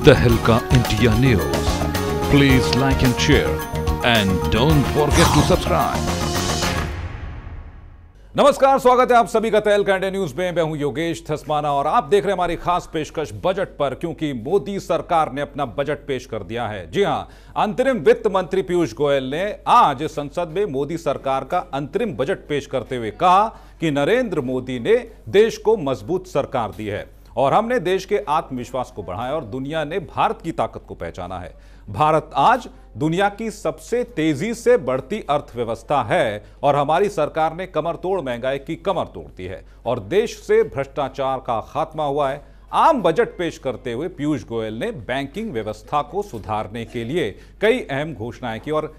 तहलका India news. Please like and share and don't forget to subscribe. नमस्कार, स्वागत है आप सभी का तहलका इंडिया न्यूज में। मैं हूं योगेश थस्माना और आप देख रहे हैं हमारी खास पेशकश बजट पर, क्योंकि मोदी सरकार ने अपना बजट पेश कर दिया है। जी हां, अंतरिम वित्त मंत्री पीयूष गोयल ने आज संसद में मोदी सरकार का अंतरिम बजट पेश करते हुए कहा कि नरेंद्र मोदी ने देश को मजबूत सरकार दी है और हमने देश के आत्मविश्वास को बढ़ाया और दुनिया ने भारत की ताकत को पहचाना है। भारत आज दुनिया की सबसे तेजी से बढ़ती अर्थव्यवस्था है और हमारी सरकार ने कमर तोड़ महंगाई की कमर तोड़ दी है और देश से भ्रष्टाचार का खात्मा हुआ है। आम बजट पेश करते हुए पीयूष गोयल ने बैंकिंग व्यवस्था को सुधारने के लिए कई अहम घोषणाएं की और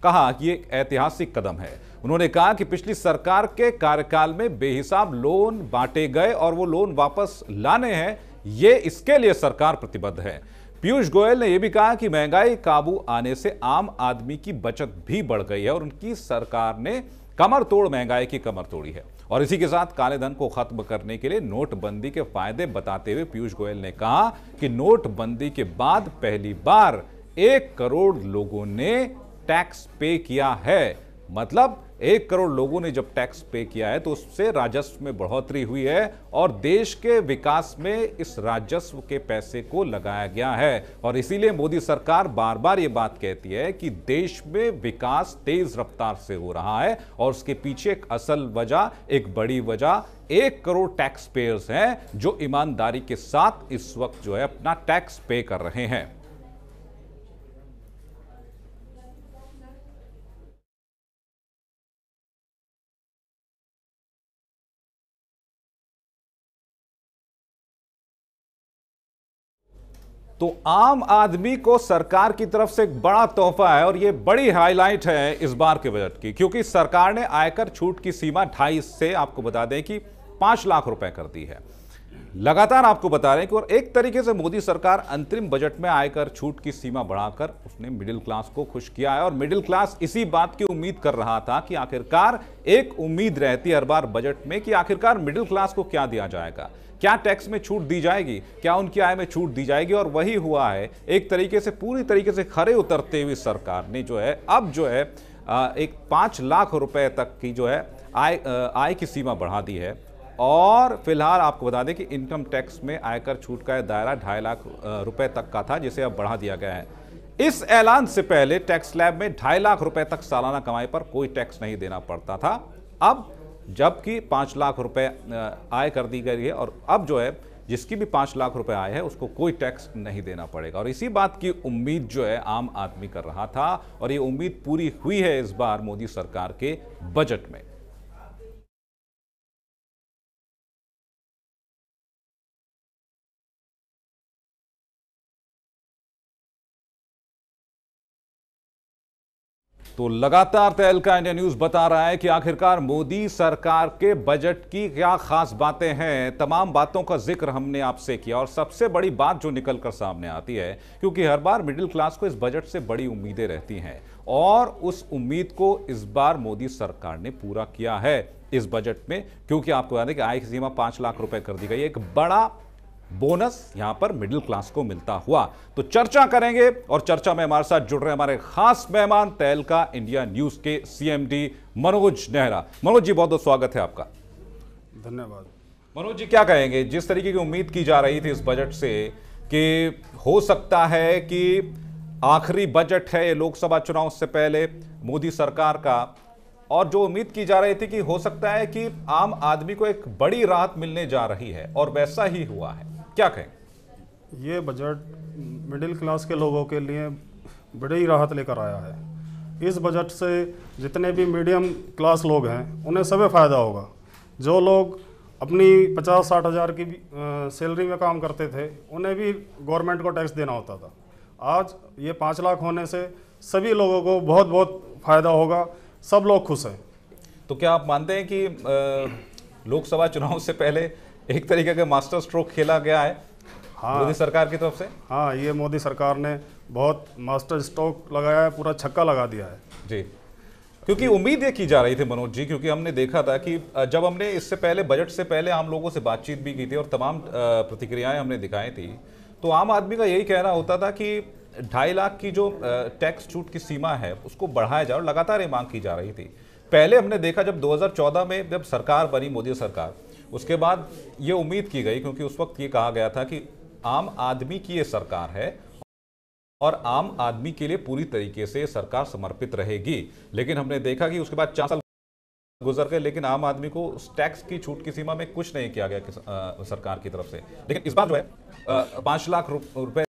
कहा कि एक ऐतिहासिक कदम है। उन्होंने कहा कि पिछली सरकार के कार्यकाल में बेहिसाब लोन बांटे गए और वो लोन वापस लाने हैं, ये इसके लिए सरकार प्रतिबद्ध है। पीयूष गोयल ने यह भी कहा कि महंगाई काबू आने से आम आदमी की बचत भी बढ़ गई है और उनकी सरकार ने कमर तोड़ महंगाई की कमर तोड़ी है। और इसी के साथ काले धन को खत्म करने के लिए नोटबंदी के फायदे बताते हुए पीयूष गोयल ने कहा कि नोटबंदी के बाद पहली बार 1 करोड़ लोगों ने टैक्स पे किया है। मतलब 1 करोड़ लोगों ने जब टैक्स पे किया है तो उससे राजस्व में बढ़ोतरी हुई है और देश के विकास में इस राजस्व के पैसे को लगाया गया है। और इसीलिए मोदी सरकार बार बार ये बात कहती है कि देश में विकास तेज रफ्तार से हो रहा है और उसके पीछे एक असल वजह, एक बड़ी वजह 1 करोड़ टैक्स पेयर्स हैं जो ईमानदारी के साथ इस वक्त जो है अपना टैक्स पे कर रहे हैं। तो आम आदमी को सरकार की तरफ से एक बड़ा तोहफा है और यह बड़ी हाईलाइट है इस बार के बजट की, क्योंकि सरकार ने आयकर छूट की सीमा 2.5 से आपको बता दें कि 5 लाख रुपए कर दी है। लगातार आपको बता रहे हैं कि और एक तरीके से मोदी सरकार अंतरिम बजट में आयकर छूट की सीमा बढ़ाकर उसने मिडिल क्लास को खुश किया है और मिडिल क्लास इसी बात की उम्मीद कर रहा था कि आखिरकार एक उम्मीद रहती है हर बार बजट में कि आखिरकार मिडिल क्लास को क्या दिया जाएगा, क्या टैक्स में छूट दी जाएगी, क्या उनकी आय में छूट दी जाएगी। और वही हुआ है। एक तरीके से पूरी तरीके से खरे उतरते हुए सरकार ने जो है अब जो है एक 5 लाख रुपए तक की जो है आय की सीमा बढ़ा दी है। और फिलहाल आपको बता दें कि इनकम टैक्स में आयकर छूट का दायरा 2.5 लाख रुपए तक का था, जिसे अब बढ़ा दिया गया है। इस ऐलान से पहले टैक्स स्लैब में 2.5 लाख रुपए तक सालाना कमाई पर कोई टैक्स नहीं देना पड़ता था। अब जबकि 5 लाख रुपए आय कर दी गई है और अब जो है जिसकी भी 5 लाख रुपए आय है उसको कोई टैक्स नहीं देना पड़ेगा। और इसी बात की उम्मीद जो है आम आदमी कर रहा था और ये उम्मीद पूरी हुई है इस बार मोदी सरकार के बजट में। तो लगातार तहलका इंडिया न्यूज बता रहा है कि आखिरकार मोदी सरकार के बजट की क्या खास बातें हैं। तमाम बातों का जिक्र हमने आपसे किया और सबसे बड़ी बात जो निकलकर सामने आती है, क्योंकि हर बार मिडिल क्लास को इस बजट से बड़ी उम्मीदें रहती हैं और उस उम्मीद को इस बार मोदी सरकार ने पूरा किया है इस बजट में, क्योंकि आपको याद है कि आय की सीमा 5 लाख रुपए कर दी गई। एक बड़ा बोनस यहां पर मिडिल क्लास को मिलता हुआ। तो चर्चा करेंगे और चर्चा में हमारे साथ जुड़ रहे हमारे खास मेहमान तहलका इंडिया न्यूज के सीएमडी मनोज नेहरा। मनोज जी, बहुत बहुत स्वागत है आपका। धन्यवाद। मनोज जी, क्या कहेंगे, जिस तरीके की उम्मीद की जा रही थी इस बजट से कि हो सकता है कि आखिरी बजट है ये लोकसभा चुनाव से पहले मोदी सरकार का, और जो उम्मीद की जा रही थी कि हो सकता है कि आम आदमी को एक बड़ी राहत मिलने जा रही है और वैसा ही हुआ है, क्या कहें? ये बजट मिडिल क्लास के लोगों के लिए बड़ी राहत लेकर आया है। इस बजट से जितने भी मीडियम क्लास लोग हैं उन्हें सभी फ़ायदा होगा। जो लोग अपनी 50-60 हज़ार की सैलरी में काम करते थे उन्हें भी गवर्नमेंट को टैक्स देना होता था। आज ये 5 लाख होने से सभी लोगों को बहुत बहुत फ़ायदा होगा, सब लोग खुश हैं। तो क्या आप मानते हैं कि लोकसभा चुनाव से पहले एक तरीके का मास्टर स्ट्रोक खेला गया है मोदी सरकार की तरफ से? हाँ, ये मोदी सरकार ने बहुत मास्टर स्ट्रोक लगाया है, पूरा छक्का लगा दिया है जी। क्योंकि उम्मीद ये की जा रही थी मनोज जी, क्योंकि हमने देखा था कि जब हमने इससे पहले बजट से पहले आम लोगों से बातचीत भी की थी और तमाम प्रतिक्रियाएं हमने दिखाई थी, तो आम आदमी का यही कहना होता था कि 2.5 लाख की जो टैक्स छूट की सीमा है उसको बढ़ाया जाए, और लगातार ये मांग की जा रही थी। पहले हमने देखा जब 2014 में जब सरकार बनी, मोदी सरकार, उसके बाद ये उम्मीद की गई, क्योंकि उस वक्त ये कहा गया था कि आम आदमी की ये सरकार है और आम आदमी के लिए पूरी तरीके से सरकार समर्पित रहेगी। लेकिन हमने देखा कि उसके बाद 4 साल गुजर गए, लेकिन आम आदमी को टैक्स की छूट की सीमा में कुछ नहीं किया गया सरकार की तरफ से। लेकिन इस बार जो है 5 लाख रुपए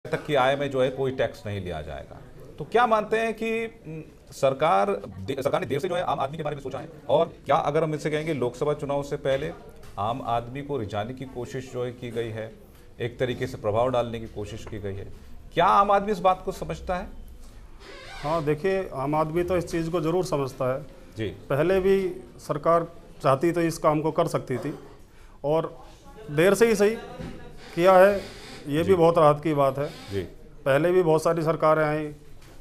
तक की आय में जो है कोई टैक्स नहीं लिया जाएगा। तो क्या मानते हैं कि सरकार ने देर से जो है आम आदमी के बारे में सोचा है, और क्या अगर हम इससे कहेंगे लोकसभा चुनाव से पहले आम आदमी को रिझाने की कोशिश जो है की गई है, एक तरीके से प्रभाव डालने की कोशिश की गई है, क्या आम आदमी इस बात को समझता है? हाँ, देखिए, आम आदमी तो इस चीज़ को ज़रूर समझता है जी। पहले भी सरकार चाहती तो इस काम को कर सकती थी, और देर से ही सही किया है, ये भी बहुत राहत की बात है जी। पहले भी बहुत सारी सरकारें आई,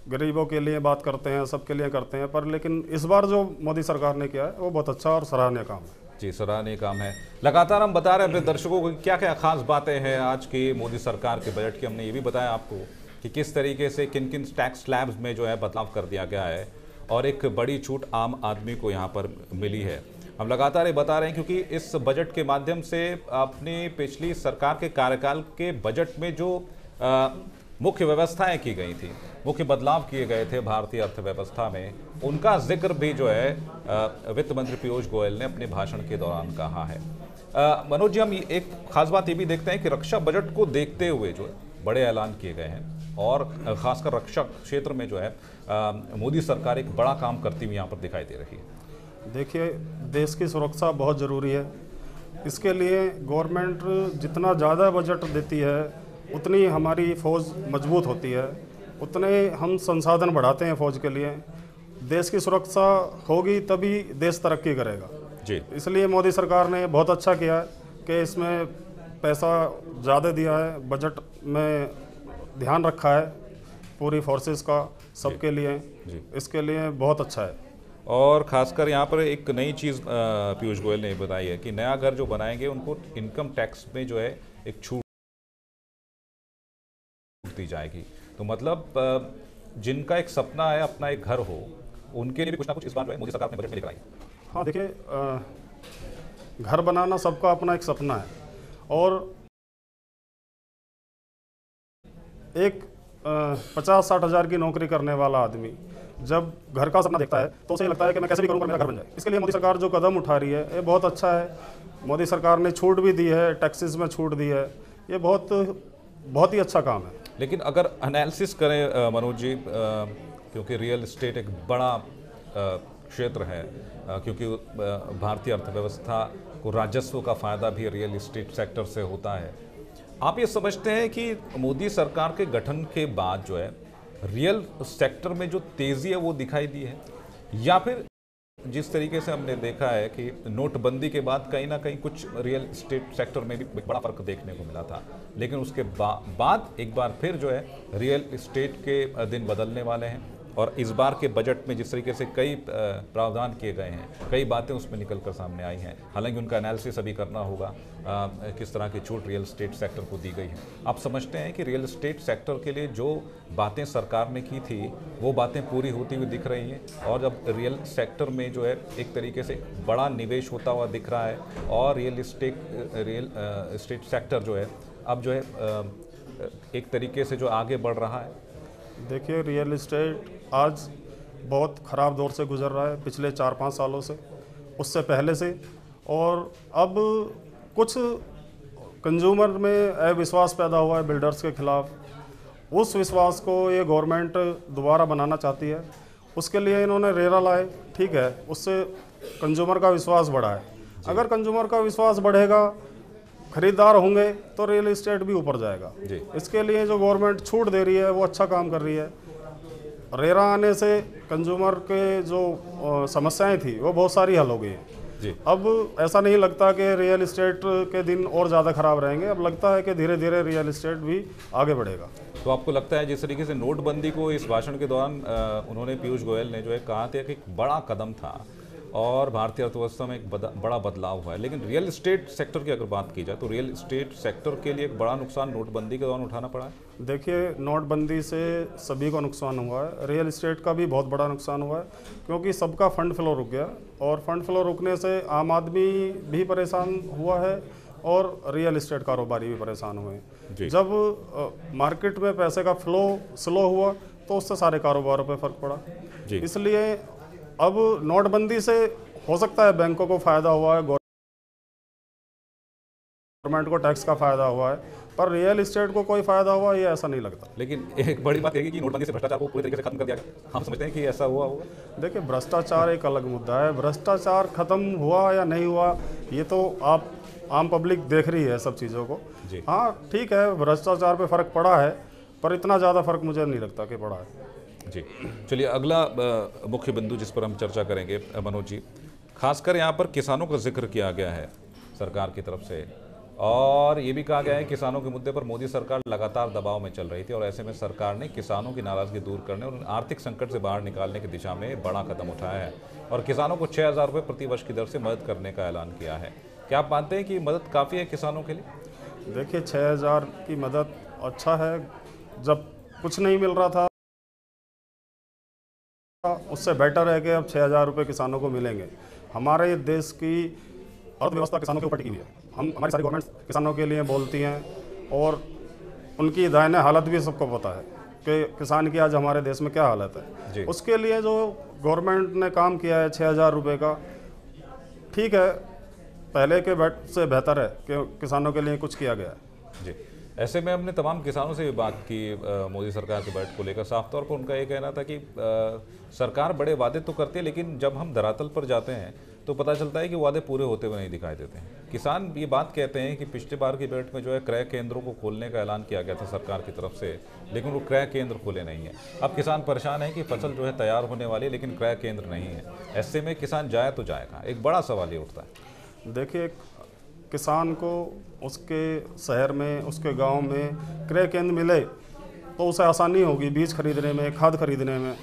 गरीबों के लिए बात करते हैं, सबके लिए करते हैं, पर लेकिन इस बार जो मोदी सरकार ने किया है वो बहुत अच्छा और सराहनीय काम है। जी, सराहनीय काम है। लगातार हम बता रहे हैं अपने दर्शकों को क्या क्या खास बातें हैं आज की मोदी सरकार के बजट की। हमने ये भी बताया आपको कि किस तरीके से किन किन टैक्स स्लैब्स में जो है बदलाव कर दिया गया है, और एक बड़ी छूट आम आदमी को यहाँ पर मिली है। हम लगातार ये बता रहे हैं क्योंकि इस बजट के माध्यम से अपनी पिछली सरकार के कार्यकाल के बजट में जो मुख्य व्यवस्थाएं की गई थी, मुख्य बदलाव किए गए थे भारतीय अर्थव्यवस्था में, उनका जिक्र भी जो है वित्त मंत्री पीयूष गोयल ने अपने भाषण के दौरान कहा है। मनोज जी, हम एक खास बात ये भी देखते हैं कि रक्षा बजट को देखते हुए जो बड़े ऐलान किए गए हैं, और खासकर रक्षा क्षेत्र में जो है मोदी सरकार एक बड़ा काम करती हुई यहाँ पर दिखाई दे रही है। देखिए, देश की सुरक्षा बहुत ज़रूरी है। इसके लिए गवर्नमेंट जितना ज़्यादा बजट देती है उतनी हमारी फ़ौज मजबूत होती है, उतने हम संसाधन बढ़ाते हैं फ़ौज के लिए। देश की सुरक्षा होगी तभी देश तरक्की करेगा जी। इसलिए मोदी सरकार ने बहुत अच्छा किया है कि इसमें पैसा ज़्यादा दिया है, बजट में ध्यान रखा है पूरी फोर्सेस का, सबके लिए जी। इसके लिए बहुत अच्छा है। और खासकर यहाँ पर एक नई चीज़ पीयूष गोयल ने बताई है कि नया घर जो बनाएंगे उनको इनकम टैक्स में जो है एक छूट दी जाएगी। तो मतलब जिनका एक सपना है अपना एक घर हो, उनके लिए भी कुछ ना कुछ इस बार मोदी सरकार ने बजट में लेकर आई। हाँ, देखिए, घर बनाना सबका अपना एक सपना है, और एक 50-60 हज़ार की नौकरी करने वाला आदमी जब घर का सपना देखता है तो उसे लगता है कि मैं कैसे भी करूँगा मेरा घर बन जाए। इसके लिए मोदी सरकार जो कदम उठा रही है ये बहुत अच्छा है। मोदी सरकार ने छूट भी दी है, टैक्सेस में छूट दी है, ये बहुत ही अच्छा काम है। लेकिन अगर एनालिसिस करें मनोज जी, क्योंकि रियल एस्टेट एक बड़ा क्षेत्र है, क्योंकि भारतीय अर्थव्यवस्था को राजस्व का फ़ायदा भी रियल एस्टेट सेक्टर से होता है, आप ये समझते हैं कि मोदी सरकार के गठन के बाद जो है रियल सेक्टर में जो तेज़ी है वो दिखाई दी है, या फिर जिस तरीके से हमने देखा है कि नोटबंदी के बाद कहीं ना कहीं कुछ रियल एस्टेट सेक्टर में भी बड़ा फर्क देखने को मिला था, लेकिन उसके बाद एक बार फिर जो है रियल एस्टेट के दिन बदलने वाले हैं, और इस बार के बजट में जिस तरीके से कई प्रावधान किए गए हैं, कई बातें उसमें निकल कर सामने आई हैं, हालांकि उनका एनालिसिस अभी करना होगा किस तरह की छूट रियल एस्टेट सेक्टर को दी गई है। आप समझते हैं कि रियल एस्टेट सेक्टर के लिए जो बातें सरकार ने की थी वो बातें पूरी होती हुई दिख रही हैं, और जब रियल सेक्टर में जो है एक तरीके से बड़ा निवेश होता हुआ दिख रहा है, और रियल एस्टेट सेक्टर जो है अब जो है एक तरीके से जो आगे बढ़ रहा है? देखिए, रियल एस्टेट आज बहुत ख़राब दौर से गुजर रहा है पिछले 4-5 सालों से, उससे पहले से, और अब कुछ कंज्यूमर में अविश्वास पैदा हुआ है बिल्डर्स के खिलाफ। उस विश्वास को ये गवर्नमेंट दोबारा बनाना चाहती है, उसके लिए इन्होंने रेरा लाए, ठीक है, उससे कंज्यूमर का विश्वास बढ़ा है। अगर कंज्यूमर का विश्वास बढ़ेगा, खरीदार होंगे, तो रियल एस्टेट भी ऊपर जाएगा जी। इसके लिए जो गवर्नमेंट छूट दे रही है वो अच्छा काम कर रही है। रेरा आने से कंज्यूमर के जो समस्याएं थी वो बहुत सारी हल हो गई हैं जी। अब ऐसा नहीं लगता कि रियल एस्टेट के दिन और ज़्यादा ख़राब रहेंगे, अब लगता है कि धीरे धीरे रियल एस्टेट भी आगे बढ़ेगा। तो आपको लगता है जिस तरीके से नोटबंदी को इस भाषण के दौरान उन्होंने पीयूष गोयल ने जो है कहा था कि एक बड़ा कदम था, और भारतीय अर्थव्यवस्था में एक बड़ा बदलाव हुआ है। लेकिन रियल एस्टेट सेक्टर की अगर बात की जाए तो रियल एस्टेट सेक्टर के लिए एक बड़ा नुकसान नोटबंदी के दौरान उठाना पड़ा है। देखिए, नोटबंदी से सभी को नुकसान हुआ है, रियल एस्टेट का भी बहुत बड़ा नुकसान हुआ है, क्योंकि सबका फंड फ्लो रुक गया और फंड फ्लो रुकने से आम आदमी भी परेशान हुआ है और रियल एस्टेट कारोबारी भी परेशान हुए। जब मार्केट में पैसे का फ्लो स्लो हुआ तो उससे सारे कारोबारों पे फर्क पड़ा। इसलिए अब नोटबंदी से हो सकता है बैंकों को फ़ायदा हुआ है, गवर्नमेंट को टैक्स का फ़ायदा हुआ है, पर रियल एस्टेट को कोई फ़ायदा हुआ ये ऐसा नहीं लगता। लेकिन एक बड़ी बात है कि नोटबंदी से भ्रष्टाचार को पूरी तरीके से खत्म कर दिया गया। हम समझते हैं कि ऐसा हुआ होगा। देखिए, भ्रष्टाचार एक अलग मुद्दा है, भ्रष्टाचार खत्म हुआ या नहीं हुआ ये तो आप आम पब्लिक देख रही है सब चीज़ों को। हाँ ठीक है, भ्रष्टाचार पे फ़र्क पड़ा है, पर इतना ज़्यादा फ़र्क मुझे नहीं लगता कि पड़ा है। जी चलिए, अगला मुख्य बिंदु जिस पर हम चर्चा करेंगे मनोज जी, खासकर यहाँ पर किसानों का जिक्र किया गया है सरकार की तरफ से, और ये भी कहा गया है किसानों के मुद्दे पर मोदी सरकार लगातार दबाव में चल रही थी और ऐसे में सरकार ने किसानों की नाराजगी दूर करने और आर्थिक संकट से बाहर निकालने की दिशा में बड़ा कदम उठाया है और किसानों को 6,000 रुपये प्रति वर्ष की दर से मदद करने का ऐलान किया है। क्या आप मानते हैं कि मदद काफ़ी है किसानों के लिए? देखिए, 6,000 की मदद अच्छा है। जब कुछ नहीं मिल रहा था उससे बेटर है कि अब 6,000 रुपये किसानों को मिलेंगे। हमारे देश की अर्थव्यवस्था किसानों के ऊपर टिकी हुई है। हमारी सारी गवर्नमेंट्स किसानों के लिए बोलती हैं और उनकी दायने हालत भी सबको पता है कि किसान की आज हमारे देश में क्या हालत है। उसके लिए जो गवर्नमेंट ने काम किया है 6,000 रुपये का, ठीक है, पहले के से बेहतर है कि किसानों के लिए कुछ किया गया है। जी, ऐसे में हमने तमाम किसानों से भी बात की मोदी सरकार के बजट को लेकर। साफ तौर पर उनका ये कहना था कि सरकार बड़े वादे तो करती है, लेकिन जब हम धरातल पर जाते हैं तो पता चलता है कि वादे पूरे होते हुए नहीं दिखाई देते हैं। किसान ये बात कहते हैं कि पिछले बार की बजट में जो है क्रय केंद्रों को खोलने का ऐलान किया गया था सरकार की तरफ से, लेकिन वो क्रय केंद्र खोले नहीं है। अब किसान परेशान है कि फसल जो है तैयार होने वाली है लेकिन क्रय केंद्र नहीं है। ऐसे में किसान जाए तो जाए कहाँ? एक बड़ा सवाल ये उठता है। देखिए, किसान को उसके शहर में, उसके गांव में क्रय केंद्र मिले तो उसे आसानी होगी बीज खरीदने में, खाद खरीदने में।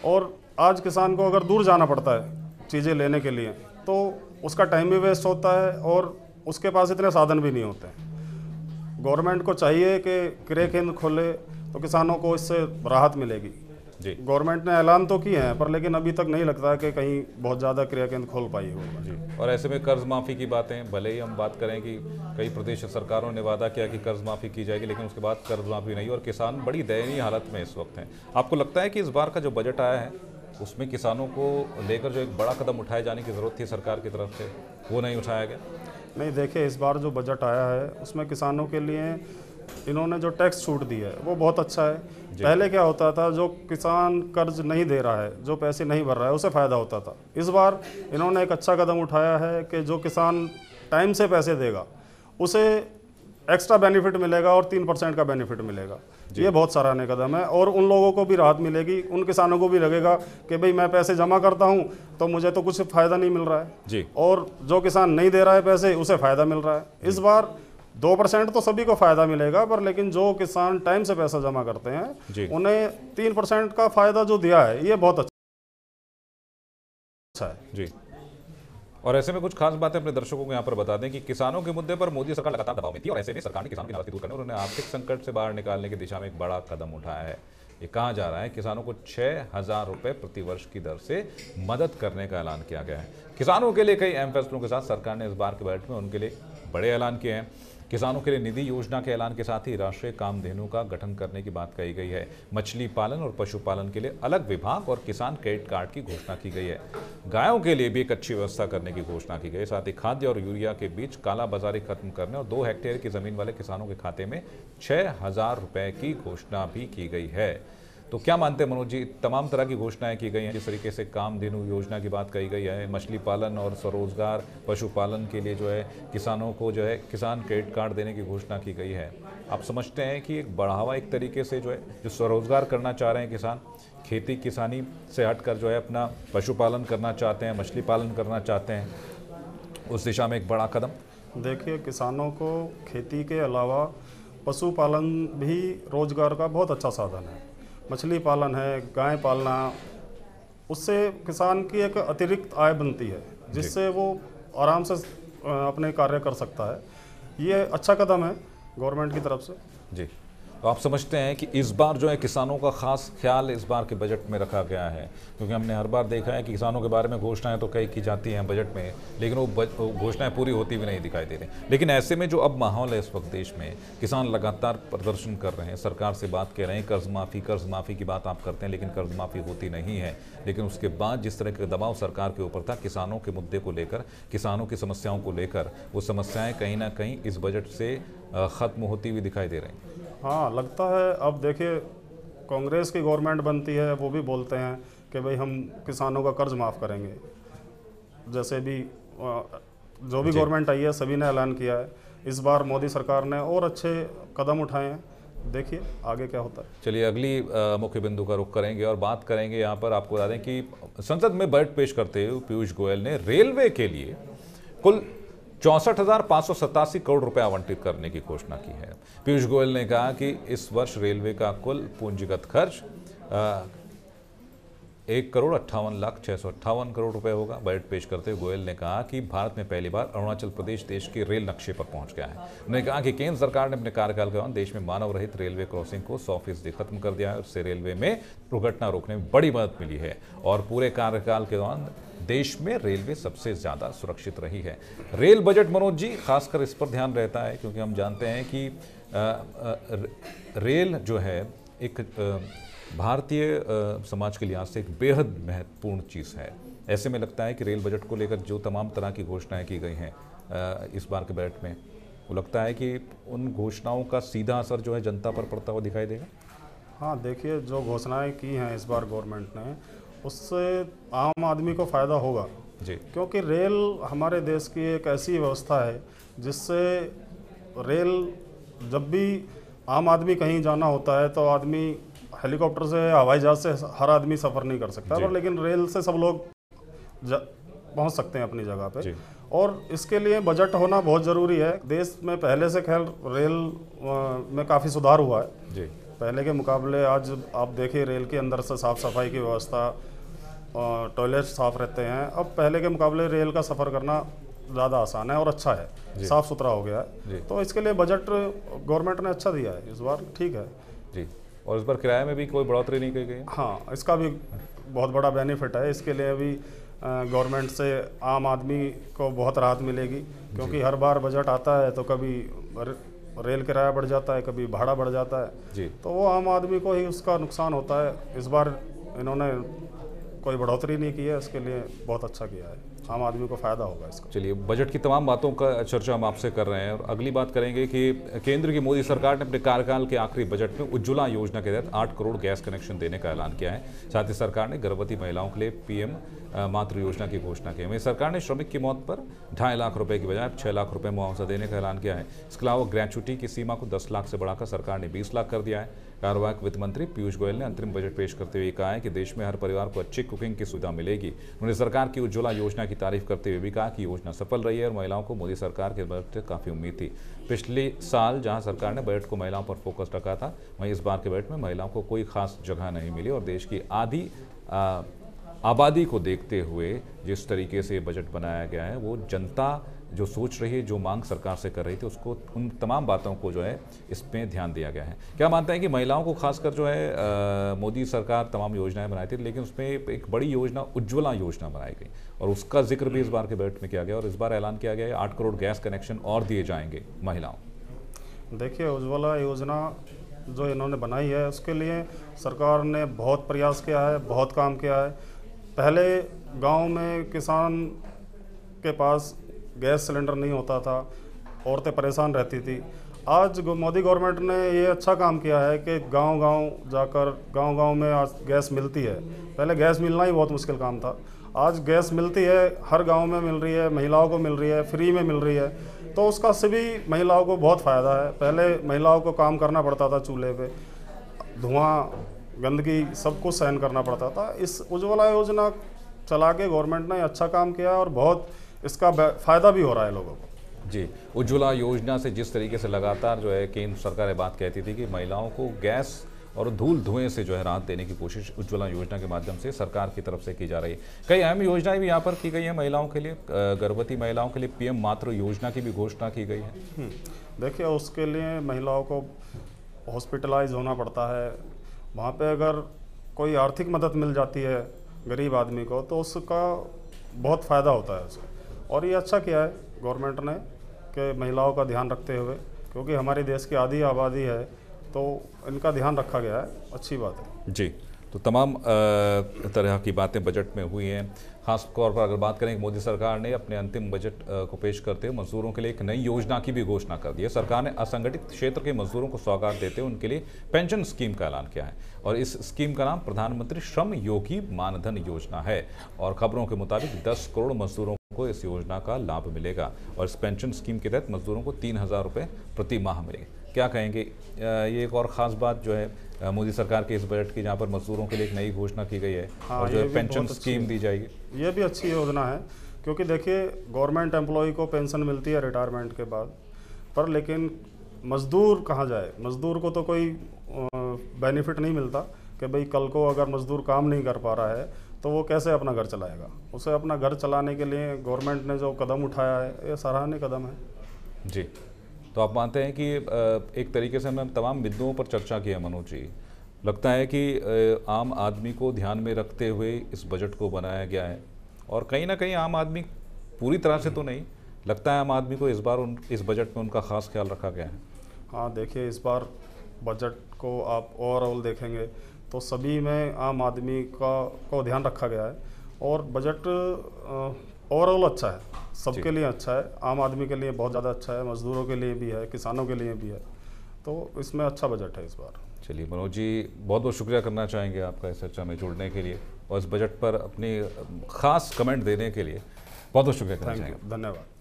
और आज किसान को अगर दूर जाना पड़ता है चीज़ें लेने के लिए तो उसका टाइम भी वेस्ट होता है और उसके पास इतने साधन भी नहीं होते। गवर्नमेंट को चाहिए कि क्रय केंद्र खोले तो किसानों को इससे राहत मिलेगी। जी, गवर्नमेंट ने ऐलान तो किए हैं पर लेकिन अभी तक नहीं लगता है कि कहीं बहुत ज़्यादा क्रय केंद्र खोल पाई होगा। जी, और ऐसे में कर्ज माफ़ी की बातें, भले ही हम बात करें कि कई प्रदेश सरकारों ने वादा किया कि कर्ज माफ़ी की जाएगी, लेकिन उसके बाद कर्ज माफ़ी नहीं और किसान बड़ी दयनीय हालत में इस वक्त हैं। आपको लगता है कि इस बार का जो बजट आया है उसमें किसानों को लेकर जो एक बड़ा कदम उठाए जाने की ज़रूरत थी सरकार की तरफ से, वो नहीं उठाया गया? नहीं, देखिए, इस बार जो बजट आया है उसमें किसानों के लिए इन्होंने जो टैक्स छूट दी है वो बहुत अच्छा है। पहले क्या होता था, जो किसान कर्ज नहीं दे रहा है, जो पैसे नहीं भर रहा है, उसे फ़ायदा होता था। इस बार इन्होंने एक अच्छा कदम उठाया है कि जो किसान टाइम से पैसे देगा उसे एक्स्ट्रा बेनिफिट मिलेगा और 3% का बेनिफिट मिलेगा। ये बहुत सराहनीय कदम है और उन लोगों को भी राहत मिलेगी, उन किसानों को भी लगेगा कि भाई मैं पैसे जमा करता हूँ तो मुझे तो कुछ फ़ायदा नहीं मिल रहा है जी, और जो किसान नहीं दे रहा है पैसे उसे फ़ायदा मिल रहा है। इस बार 2% तो सभी को फ़ायदा मिलेगा, पर लेकिन जो किसान टाइम से पैसा जमा करते हैं उन्हें 3% का फ़ायदा जो दिया है ये बहुत अच्छा है। जी, और ऐसे में कुछ खास बातें अपने दर्शकों को यहाँ पर बता दें कि किसानों के मुद्दे पर मोदी सरकार लगातार दबाव में थी और ऐसे में सरकार ने किसानों की नाराजगी दूर करने और उन्हें आर्थिक संकट से बाहर निकालने की दिशा में एक बड़ा कदम उठाया है। ये कहा जा रहा है किसानों को 6,000 रुपये प्रति वर्ष की दर से मदद करने का ऐलान किया गया है। किसानों के लिए कई अहम फैसलों के साथ सरकार ने इस बार के बजट में उनके लिए बड़े ऐलान किए हैं। किसानों के लिए निधि योजना के ऐलान के साथ ही राष्ट्रीय कामधेनु का गठन करने की बात कही गई है। मछली पालन और पशुपालन के लिए अलग विभाग और किसान क्रेडिट कार्ड की घोषणा की गई है। गायों के लिए भी एक अच्छी व्यवस्था करने की घोषणा की गई। साथ ही खाद्य और यूरिया के बीच कालाबाजारी खत्म करने और 2 हेक्टेयर की जमीन वाले किसानों के खाते में 6,000 रुपये की घोषणा भी की गई है। तो क्या मानते हैं मनोज जी, तमाम तरह की घोषणाएं की गई हैं, जिस तरीके से कामधेनु योजना की बात कही गई है, मछली पालन और स्वरोजगार पशुपालन के लिए जो है किसानों को जो है किसान क्रेडिट कार्ड देने की घोषणा की गई है, आप समझते हैं कि एक बढ़ावा एक तरीके से जो है जो स्वरोजगार करना चाह रहे हैं किसान, खेती किसानी से हटकर जो है अपना पशुपालन करना चाहते हैं, मछली पालन करना चाहते हैं, उस दिशा में एक बड़ा कदम? देखिए, किसानों को खेती के अलावा पशुपालन भी रोजगार का बहुत अच्छा साधन है। मछली पालन है, गाय पालना, उससे किसान की एक अतिरिक्त आय बनती है, जिससे वो आराम से अपने कार्य कर सकता है। ये अच्छा कदम है गवर्नमेंट की तरफ से। जी, तो आप समझते हैं कि इस बार जो है किसानों का खास ख्याल इस बार के बजट में रखा गया है, क्योंकि हमने हर बार देखा है कि किसानों के बारे में घोषणाएं तो कई की जाती हैं बजट में, लेकिन वो घोषणाएं पूरी होती भी नहीं दिखाई दे रही। लेकिन ऐसे में जो अब माहौल है इस वक्त देश में, किसान लगातार प्रदर्शन कर रहे हैं, सरकार से बात कह रहे हैं, कर्ज माफ़ी की बात आप करते हैं, लेकिन कर्ज माफ़ी होती नहीं है। लेकिन उसके बाद जिस तरह का दबाव सरकार के ऊपर था किसानों के मुद्दे को लेकर, किसानों की समस्याओं को लेकर, वो समस्याएं कहीं ना कहीं इस बजट से ख़त्म होती हुई दिखाई दे रही हैं। हाँ, लगता है। अब देखिए, कांग्रेस की गवर्नमेंट बनती है, वो भी बोलते हैं कि भाई हम किसानों का कर्ज माफ़ करेंगे। जैसे भी जो भी गवर्नमेंट आई है सभी ने ऐलान किया है। इस बार मोदी सरकार ने और अच्छे कदम उठाए हैं, देखिए आगे क्या होता है। चलिए अगली मुख्य बिंदु का रुख करेंगे और बात करेंगे यहाँ पर। आपको बता दें कि संसद में बजट पेश करते हुए पीयूष गोयल ने रेलवे के लिए कुल 64,587 करोड़ रुपए आवंटित करने की घोषणा की है। पीयूष गोयल ने कहा कि इस वर्ष रेलवे का कुल पूंजीगत खर्च 1,58,658 करोड़ रुपए होगा। बजट पेश करते हुए गोयल ने कहा कि भारत में पहली बार अरुणाचल प्रदेश देश के रेल नक्शे पर पहुंच गया है। उन्होंने कहा कि केंद्र सरकार ने अपने कार्यकाल के दौरान देश में मानव रहित रेलवे क्रॉसिंग को 100% खत्म कर दिया है। उससे रेलवे में दुर्घटना रोकने में बड़ी मदद मिली है और पूरे कार्यकाल के दौरान देश में रेलवे सबसे ज़्यादा सुरक्षित रही है। रेल बजट, मनोज जी, खासकर इस पर ध्यान रहता है क्योंकि हम जानते हैं कि रेल जो है एक भारतीय समाज के लिहाज से एक बेहद महत्वपूर्ण चीज़ है। ऐसे में लगता है कि रेल बजट को लेकर जो तमाम तरह की घोषणाएं की गई हैं इस बार के बजट में, वो लगता है कि उन घोषणाओं का सीधा असर जो है जनता पर पड़ता हुआ दिखाई देगा। हाँ, देखिए, जो घोषणाएं की हैं इस बार गवर्नमेंट ने, उससे आम आदमी को फ़ायदा होगा जी, क्योंकि रेल हमारे देश की एक ऐसी व्यवस्था है जिससे रेल, जब भी आम आदमी कहीं जाना होता है तो आदमी हेलीकॉप्टर से, हवाई जहाज़ से हर आदमी सफ़र नहीं कर सकता, पर लेकिन रेल से सब लोग पहुंच सकते हैं अपनी जगह पे। और इसके लिए बजट होना बहुत ज़रूरी है। देश में पहले से खैर रेल में काफ़ी सुधार हुआ है जी। पहले के मुकाबले। आज आप देखिए, रेल के अंदर से साफ़ सफाई की व्यवस्था, टॉयलेट साफ़ रहते हैं। अब पहले के मुकाबले रेल का सफ़र करना ज़्यादा आसान है और अच्छा है, साफ़ सुथरा हो गया है। तो इसके लिए बजट गवर्नमेंट ने अच्छा दिया है इस बार, ठीक है जी। और इस बार किराए में भी कोई बढ़ोतरी नहीं की गई। हाँ, इसका भी बहुत बड़ा बेनिफिट है। इसके लिए भी गवर्नमेंट से आम आदमी को बहुत राहत मिलेगी, क्योंकि हर बार बजट आता है तो कभी रेल किराया बढ़ जाता है, कभी भाड़ा बढ़ जाता है जी, तो वो आम आदमी को ही उसका नुकसान होता है। इस बार इन्होंने कोई बढ़ोतरी नहीं की है, इसके लिए बहुत अच्छा किया है, आम आदमी को फ़ायदा होगा इसका। चलिए, बजट की तमाम बातों का चर्चा हम आपसे कर रहे हैं और अगली बात करेंगे कि केंद्र की मोदी सरकार ने अपने कार्यकाल के आखिरी बजट में उज्ज्वला योजना के तहत 8 करोड़ गैस कनेक्शन देने का ऐलान किया है। साथ ही सरकार ने गर्भवती महिलाओं के लिए पीएम मातृ योजना की घोषणा की है। वहीं सरकार ने श्रमिक की मौत पर 2.5 लाख रुपए की बजाय 6 लाख रुपए मुआवजा देने का ऐलान किया है। इसके अलावा ग्रेच्युटी की सीमा को 10 लाख से बढ़ाकर सरकार ने 20 लाख कर दिया है। कार्यवाहक वित्त मंत्री पीयूष गोयल ने अंतरिम बजट पेश करते हुए कहा है कि देश में हर परिवार को अच्छी कुकिंग की सुविधा मिलेगी। उन्होंने सरकार की उज्ज्वला योजना की तारीफ करते हुए भी कहा कि योजना सफल रही है और महिलाओं को मोदी सरकार के बजट से काफ़ी उम्मीद थी। पिछले साल जहां सरकार ने बजट को महिलाओं पर फोकस रखा था, वहीं इस बार के बजट में महिलाओं को कोई खास जगह नहीं मिली और देश की आधी आबादी को देखते हुए जिस तरीके से बजट बनाया गया है, वो जनता जो सोच रही है, जो मांग सरकार से कर रही थी, उसको, उन तमाम बातों को जो है इसमें ध्यान दिया गया है। क्या मानते हैं कि महिलाओं को खासकर जो है मोदी सरकार तमाम योजनाएं बनाई थी, लेकिन उसमें एक बड़ी योजना उज्ज्वला योजना बनाई गई और उसका जिक्र भी इस बार के बजट में किया गया और इस बार ऐलान किया गया है 8 करोड़ गैस कनेक्शन और दिए जाएंगे महिलाओं। देखिए, उज्ज्वला योजना जो इन्होंने बनाई है उसके लिए सरकार ने बहुत प्रयास किया है, बहुत काम किया है। पहले गांव में किसान के पास गैस सिलेंडर नहीं होता था, औरतें परेशान रहती थी। आज मोदी गवर्नमेंट ने ये अच्छा काम किया है कि गांव-गांव जाकर गांव-गांव में आज गैस मिलती है। पहले गैस मिलना ही बहुत मुश्किल काम था, आज गैस मिलती है, हर गांव में मिल रही है, महिलाओं को मिल रही है, फ्री में मिल रही है। तो उसका सभी महिलाओं को बहुत फ़ायदा है। पहले महिलाओं को काम करना पड़ता था चूल्हे पे, धुआं, गंदगी सब कुछ सहन करना पड़ता था। इस उज्ज्वला योजना चला के गवर्नमेंट ने अच्छा काम किया और बहुत इसका फ़ायदा भी हो रहा है लोगों को। जी, उज्ज्वला योजना से जिस तरीके से लगातार जो है केंद्र सरकार ये बात कहती थी कि महिलाओं को गैस और धूल धुएं से जो है राहत देने की कोशिश उज्ज्वला योजना के माध्यम से सरकार की तरफ से की जा रही है। कई अहम योजनाएं भी यहाँ पर की गई है महिलाओं के लिए, गर्भवती महिलाओं के लिए PM मातृ योजना की भी घोषणा की गई है। देखिए, उसके लिए महिलाओं को हॉस्पिटलाइज होना पड़ता है, वहाँ पे अगर कोई आर्थिक मदद मिल जाती है गरीब आदमी को तो उसका बहुत फ़ायदा होता है उसको। और ये अच्छा किया है गवर्नमेंट ने कि महिलाओं का ध्यान रखते हुए, क्योंकि हमारे देश की आधी आबादी है तो इनका ध्यान रखा गया है, अच्छी बात है जी। तो तमाम तरह की बातें बजट में हुई हैं। खास तौर पर अगर बात करें, मोदी सरकार ने अपने अंतिम बजट को पेश करते हुए मजदूरों के लिए एक नई योजना की भी घोषणा कर दी है। सरकार ने असंगठित क्षेत्र के मजदूरों को सौगात देते हुए उनके लिए पेंशन स्कीम का ऐलान किया है और इस स्कीम का नाम प्रधानमंत्री श्रम योगी मानधन योजना है और खबरों के मुताबिक 10 करोड़ मजदूरों को इस योजना का लाभ मिलेगा और इस पेंशन स्कीम के तहत मजदूरों को 3,000 रुपये प्रति माह मिलेंगे। क्या कहेंगे, ये एक और ख़ास बात जो है मोदी सरकार के इस बजट की, जहाँ पर मजदूरों के लिए एक नई घोषणा की गई है और जो है पेंशन स्कीम दी जाएगी। ये भी अच्छी योजना है, क्योंकि देखिए गवर्नमेंट एम्प्लॉय को पेंशन मिलती है रिटायरमेंट के बाद, पर लेकिन मज़दूर कहाँ जाए? मज़दूर को तो कोई बेनिफिट नहीं मिलता कि भाई कल को अगर मज़दूर काम नहीं कर पा रहा है तो वो कैसे अपना घर चलाएगा। उसे अपना घर चलाने के लिए गवर्नमेंट ने जो कदम उठाया है ये सराहनीय कदम है। जी, तो आप मानते हैं कि एक तरीके से हमने तमाम मुद्दों पर चर्चा की है मनोज जी। लगता है कि आम आदमी को ध्यान में रखते हुए इस बजट को बनाया गया है और कहीं ना कहीं आम आदमी पूरी तरह से तो नहीं, लगता है आम आदमी को इस बार इस बजट में उनका ख़ास ख्याल रखा गया है। हाँ, देखिए इस बार बजट को आप ओवरऑल देखेंगे तो सभी में आम आदमी को ध्यान रखा गया है और बजट ओवरऑल अच्छा है, सबके लिए अच्छा है। आम आदमी के लिए बहुत ज़्यादा अच्छा है, मज़दूरों के लिए भी है, किसानों के लिए भी है, तो इसमें अच्छा बजट है इस बार। चलिए मनोज जी, बहुत बहुत शुक्रिया करना चाहेंगे आपका इस चर्चा में जुड़ने के लिए और इस बजट पर अपनी ख़ास कमेंट देने के लिए बहुत बहुत शुक्रिया करना चाहेंगे। धन्यवाद।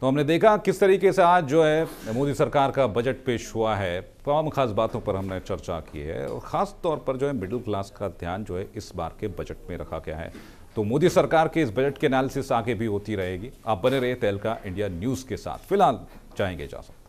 तो हमने देखा किस तरीके से आज जो है मोदी सरकार का बजट पेश हुआ है, तमाम खास बातों पर हमने चर्चा की है और ख़ास तौर पर जो है मिडिल क्लास का ध्यान जो है इस बार के बजट में रखा गया है। तो मोदी सरकार के इस बजट के एनालिसिस आगे भी होती रहेगी। आप बने रहे तहलका इंडिया न्यूज़ के साथ। फिलहाल चाहेंगे इजाज़त।